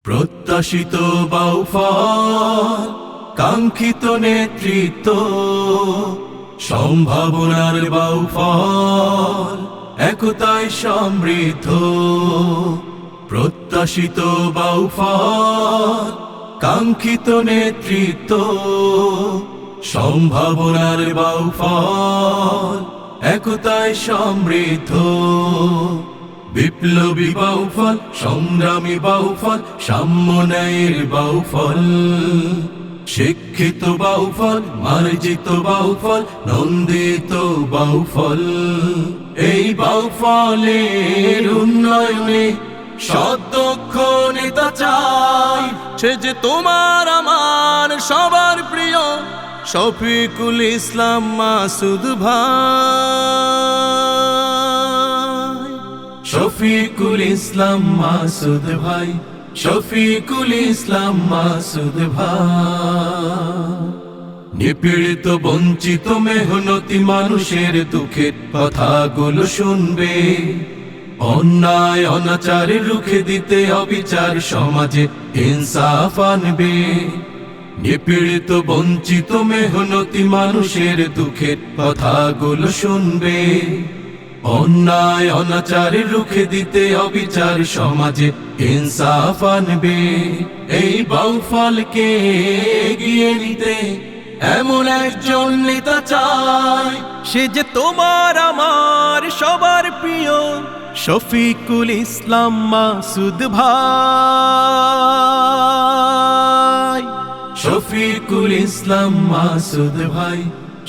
প্রত্যাশিত বাউফল, কাঙ্ক্ষিত নেতৃত্ব, সম্ভাবনার বাউফল, একতায় সমৃদ্ধ। প্রত্যাশিত বাউফল, কাঙ্ক্ষিত নেতৃত্ব, সম্ভাবনার বাউফল, একতায় সমৃদ্ধ। বিপ্লবী বাউফল, সংগ্রামী বাউফল, সাম্যের বাউফল, শিক্ষিত বাউফল, মার্জিত বাউফল, নন্দিত বাউফল। এই বাউফলের উন্নয়নে সদক্ষ নেতা চাই, সে যে তোমার আমার সবার প্রিয় শফিকুল ইসলাম মাসুদ ভাই। শফিকুল ইসলাম মাসুদ ভাই, শফিকুল ইসলাম মাসুদ ভাই। নিপীড়িত বঞ্চিত মেহনতি মানুষের দুঃখের কথাগুলো শুনবে, অন্যায় অনাচার রুখে দিতে অবিচার সমাজে ইনসাফ আনবে। নিপীড়িত বঞ্চিত মেহনতি মানুষের দুঃখের কথাগুলো শুনবে, অন্যায় অনাচার রুখে দিতে অবিচার সমাজে ইনসাফ আনবে। এই বাউফলকে এগিয়ে নিতে এমন একজন নেতা চাই, সে যে তোমার আমার সবার প্রিয় শফিকুল ইসলাম মাসুদ ভাই। শফিকুল ইসলাম মাসুদ ভাই,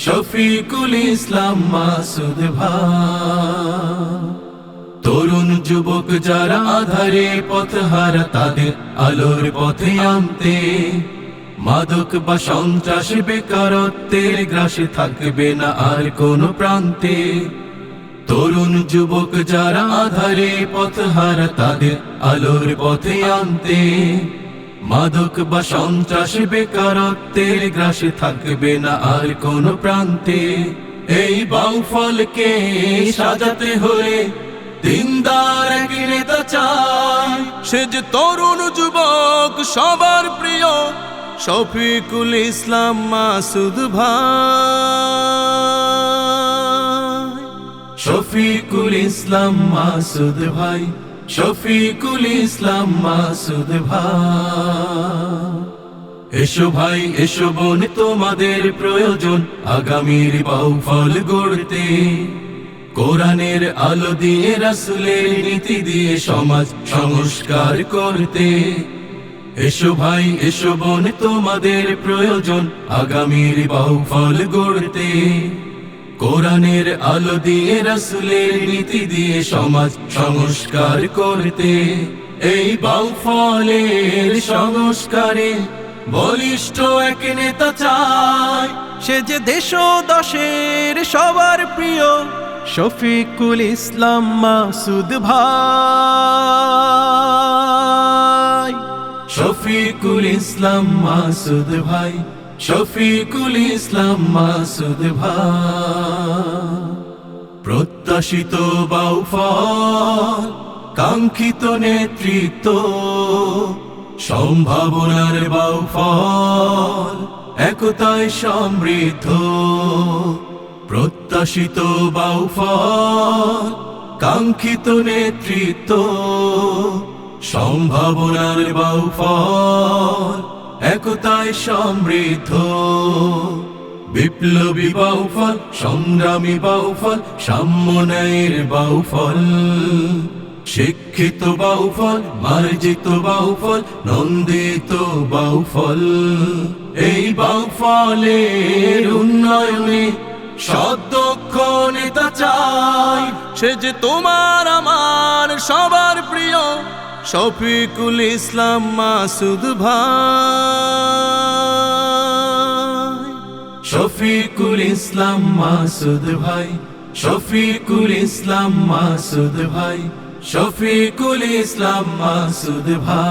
শফিকুল ইসলাম মাসুদ ভাই। তরুণ যুবক যারা আধারে পথহারা, তাদের আলোর পথে আনতে মাদক বা সন্ত্রাস বেকারত্বের গ্রাসে থাকবে না আর কোনো প্রান্তে। তরুণ যুবক যারা আধারে পথহারা, তাদের আলোর পথে আনতে মাদক বা সন্ত্রাস বেকারত্বের গ্রাসে থাকবে না আর কোনো প্রান্তে। এই বাউফলকে সাজাতে হলে দিনদার এক নেতা চাই, সে যে তরুণ যুবক সবার প্রিয় শফিকুল ইসলাম মাসুদ ভাই। শফিকুল ইসলাম মাসুদ ভাই, শফিকুল ইসলাম মাসুদ ভাই। এসো ভাই এসো বোন, তোমাদের প্রয়োজন আগামীর বাউফল গড়তে। কোরআনের আলো দিয়ে, রাসূলের নীতি দিয়ে সমাজ সংস্কার করতে। এসো ভাই এসো বোন, তোমাদের প্রয়োজন আগামীর বাউফল গড়তে। কোরআনের আলো দিয়ে, রাসূলের নীতি দিয়ে সমাজ সংস্কার করতে। এই বাউফলের সংস্কারে বলিষ্ঠ এক নেতা চাই, সে যে দেশ ও দশের সবার প্রিয় শফিকুল ইসলাম মাসুদ ভাই। শফিকুল ইসলাম মাসুদ ভাই, শফিকুল ইসলাম মাসুদ ভাই। প্রত্যাশিত বাউফল, কাঙ্ক্ষিত নেতৃত্ব, সম্ভাবনার বাউফল, একতায় সমৃদ্ধ। প্রত্যাশিত বাউফল, কাঙ্ক্ষিত নেতৃত্ব, সম্ভাবনার বাউফল, একতায় সমৃদ্ধ। বিপ্লবী বাউফল, সংগ্রামী বাউফল, সাম্যের বাউফল, শিক্ষিত বাউফল, মার্জিত বাউফল, নন্দিত বাউফল। এই বাউফলের উন্নয়নে সদক্ষ নেতা চাই, সে যে তোমার আমার সবার প্রিয় শফিকুল ইসলাম মাসুদ ভাই। শফিকুল ইসলাম মাসুদ ভাই, শফিকুল ইসলাম মাসুদ ভাই, শফিকুল ইসলাম মাসুদ ভাই।